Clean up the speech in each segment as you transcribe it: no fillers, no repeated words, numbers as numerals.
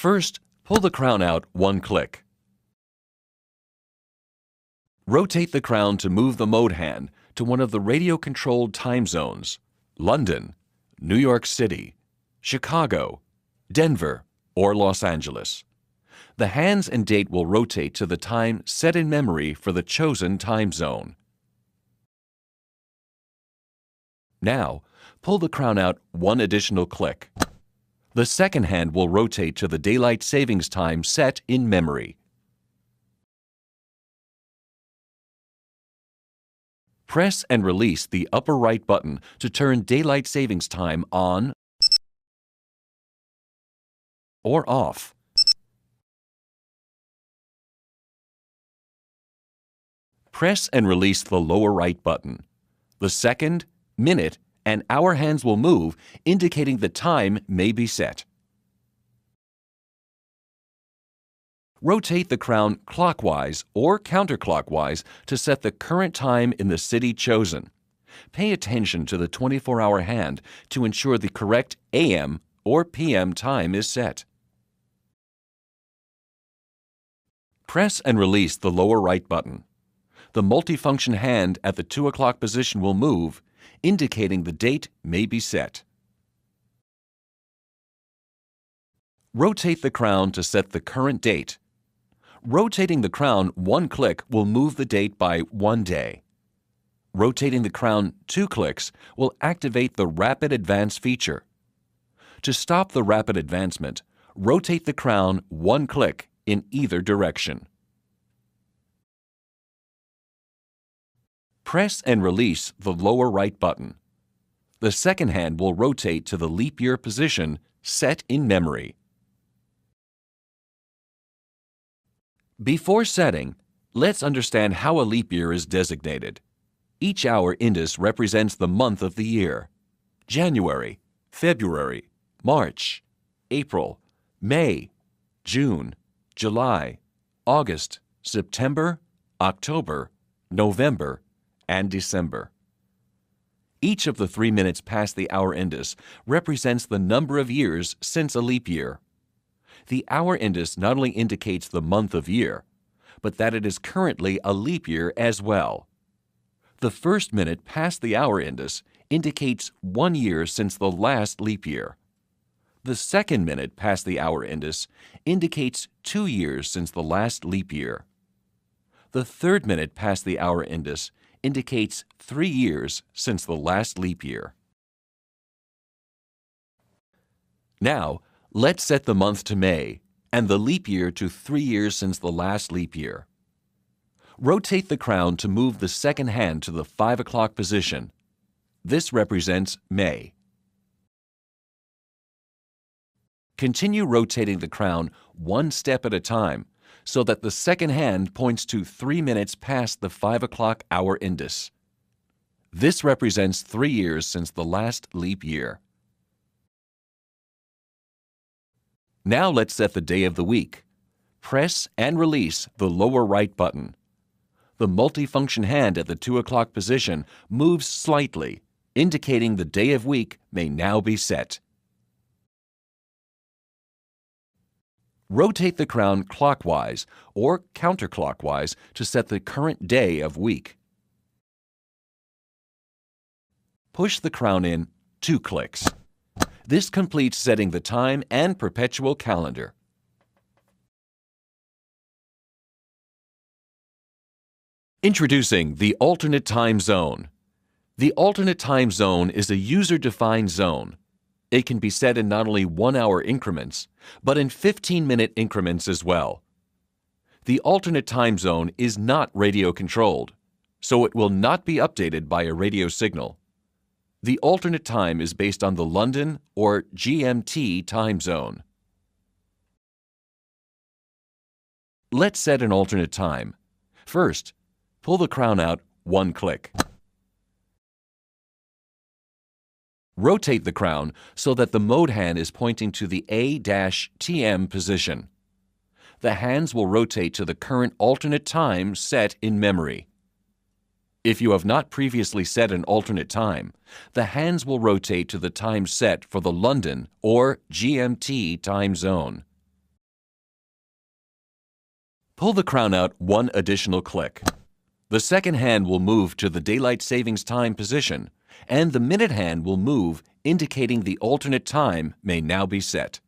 First, pull the crown out one click. Rotate the crown to move the mode hand to one of the radio-controlled time zones: London, New York City, Chicago, Denver, or Los Angeles. The hands and date will rotate to the time set in memory for the chosen time zone. Now, pull the crown out one additional click. The second hand will rotate to the daylight savings time set in memory. Press and release the upper right button to turn daylight savings time on or off. Press and release the lower right button. The second, minute, and hour hands will move, indicating the time may be set. Rotate the crown clockwise or counterclockwise to set the current time in the city chosen. Pay attention to the 24-hour hand to ensure the correct AM or PM time is set. Press and release the lower right button. The multifunction hand at the 2 o'clock position will move, indicating the date may be set. Rotate the crown to set the current date. Rotating the crown one click will move the date by 1 day. Rotating the crown 2 clicks will activate the Rapid Advance feature. To stop the rapid advancement, rotate the crown one click in either direction. Press and release the lower right button. The second hand will rotate to the leap year position set in memory. Before setting, let's understand how a leap year is designated. Each hour indus represents the month of the year: January, February, March, April, May, June, July, August, September, October, November, and December. Each of the 3 minutes past the hour indus represents the number of years since a leap year. The hour indus not only indicates the month of year, but that it is currently a leap year as well. The first minute past the hour indus indicates 1 year since the last leap year. The second minute past the hour indus indicates 2 years since the last leap year. The third minute past the hour indus indicates 3 years since the last leap year. Now, let's set the month to May and the leap year to 3 years since the last leap year. Rotate the crown to move the second hand to the 5 o'clock position. This represents May. Continue rotating the crown one step at a time so that the second hand points to 3 minutes past the 5 o'clock hour indus. This represents 3 years since the last leap year. Now let's set the day of the week. Press and release the lower right button. The multifunction hand at the 2 o'clock position moves slightly, indicating the day of week may now be set. Rotate the crown clockwise or counterclockwise to set the current day of week. Push the crown in 2 clicks. This completes setting the time and perpetual calendar. Introducing the alternate time zone. The alternate time zone is a user-defined zone. It can be set in not only 1-hour increments, but in 15-minute increments as well. The alternate time zone is not radio-controlled, so it will not be updated by a radio signal. The alternate time is based on the London or GMT time zone. Let's set an alternate time. First, pull the crown out 1 click. Rotate the crown so that the mode hand is pointing to the A-TM position. The hands will rotate to the current alternate time set in memory. If you have not previously set an alternate time, the hands will rotate to the time set for the London or GMT time zone. Pull the crown out one additional click. The second hand will move to the daylight savings time position, and the minute hand will move, indicating the alternate time may now be set.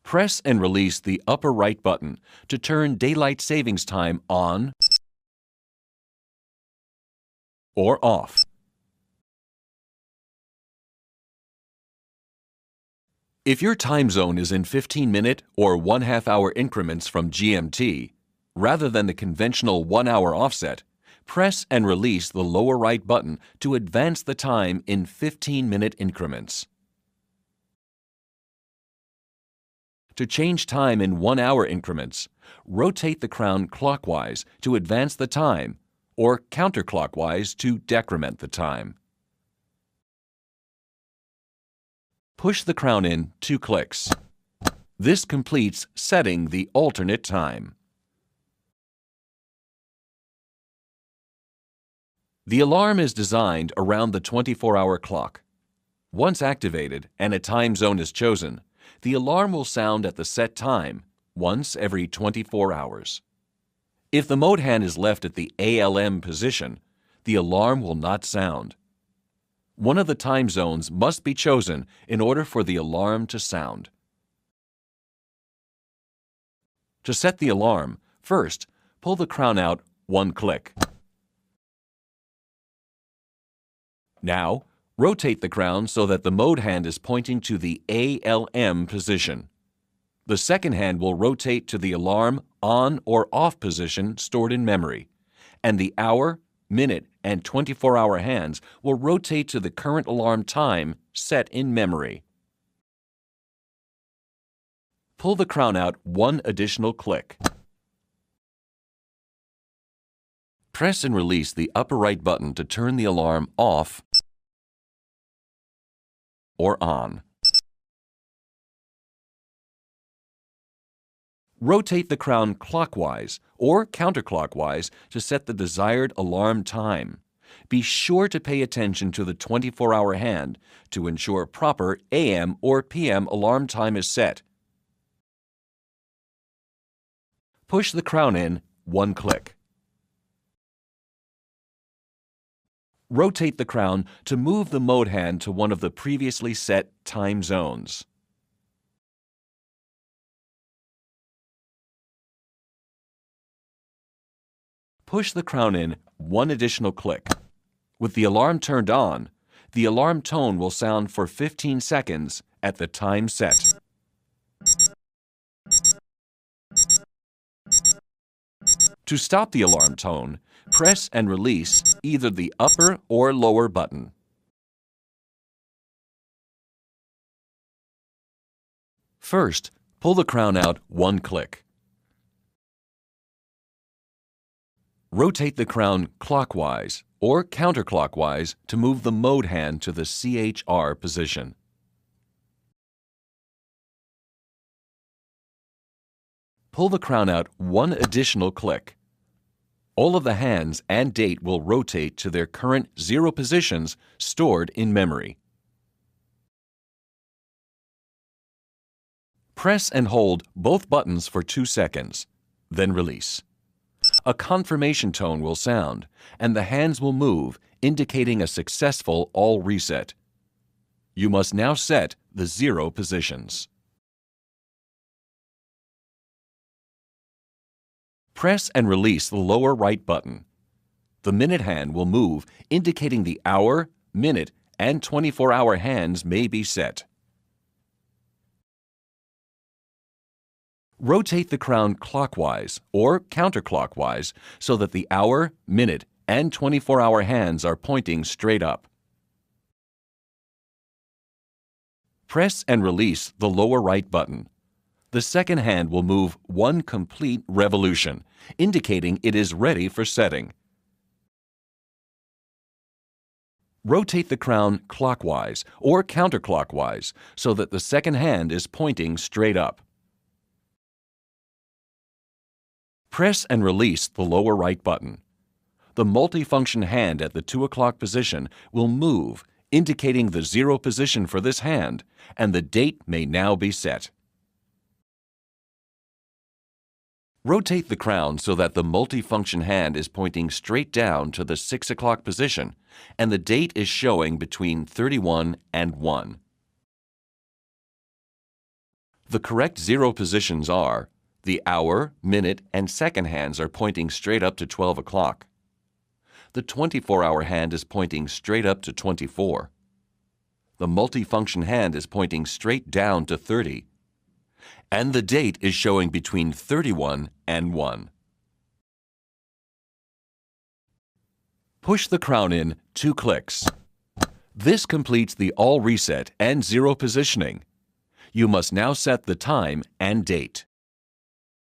Press and release the upper right button to turn daylight savings time on or off. If your time zone is in 15-minute or 1/2 hour increments from GMT, rather than the conventional 1 hour offset, press and release the lower right button to advance the time in 15-minute increments. To change time in 1 hour increments, rotate the crown clockwise to advance the time or counterclockwise to decrement the time. Push the crown in 2 clicks. This completes setting the alternate time. The alarm is designed around the 24-hour clock. Once activated and a time zone is chosen, the alarm will sound at the set time, once every 24 hours. If the mode hand is left at the ALM position, the alarm will not sound. One of the time zones must be chosen in order for the alarm to sound. To set the alarm, first, pull the crown out 1 click. Now, rotate the crown so that the mode hand is pointing to the ALM position. The second hand will rotate to the alarm on or off position stored in memory, and the hour, minute, and 24-hour hands will rotate to the current alarm time set in memory. Pull the crown out 1 additional click. Press and release the upper right button to turn the alarm off or on. Rotate the crown clockwise or counterclockwise to set the desired alarm time. Be sure to pay attention to the 24-hour hand to ensure proper AM or PM alarm time is set. Push the crown in 1 click. Rotate the crown to move the mode hand to one of the previously set time zones. Push the crown in 1 additional click. With the alarm turned on, the alarm tone will sound for 15 seconds at the time set. To stop the alarm tone, press and release either the upper or lower button. First, pull the crown out 1 click. Rotate the crown clockwise or counterclockwise to move the mode hand to the CHR position. Pull the crown out 1 additional click. All of the hands and date will rotate to their current 0 positions stored in memory. Press and hold both buttons for 2 seconds, then release. A confirmation tone will sound, and the hands will move, indicating a successful all reset. You must now set the 0 positions. Press and release the lower right button. The minute hand will move, indicating the hour, minute, and 24-hour hands may be set. Rotate the crown clockwise or counterclockwise so that the hour, minute, and 24-hour hands are pointing straight up. Press and release the lower right button. The second hand will move 1 complete revolution, indicating it is ready for setting. Rotate the crown clockwise or counterclockwise so that the second hand is pointing straight up. Press and release the lower right button. The multifunction hand at the 2 o'clock position will move, indicating the 0 position for this hand, and the date may now be set. Rotate the crown so that the multifunction hand is pointing straight down to the 6 o'clock position and the date is showing between 31 and 1. The correct zero positions are the hour, minute, and second hands are pointing straight up to 12 o'clock. The 24-hour hand is pointing straight up to 24. The multifunction hand is pointing straight down to 30. And the date is showing between 31 and 1. Push the crown in 2 clicks. This completes the all reset and zero positioning. You must now set the time and date.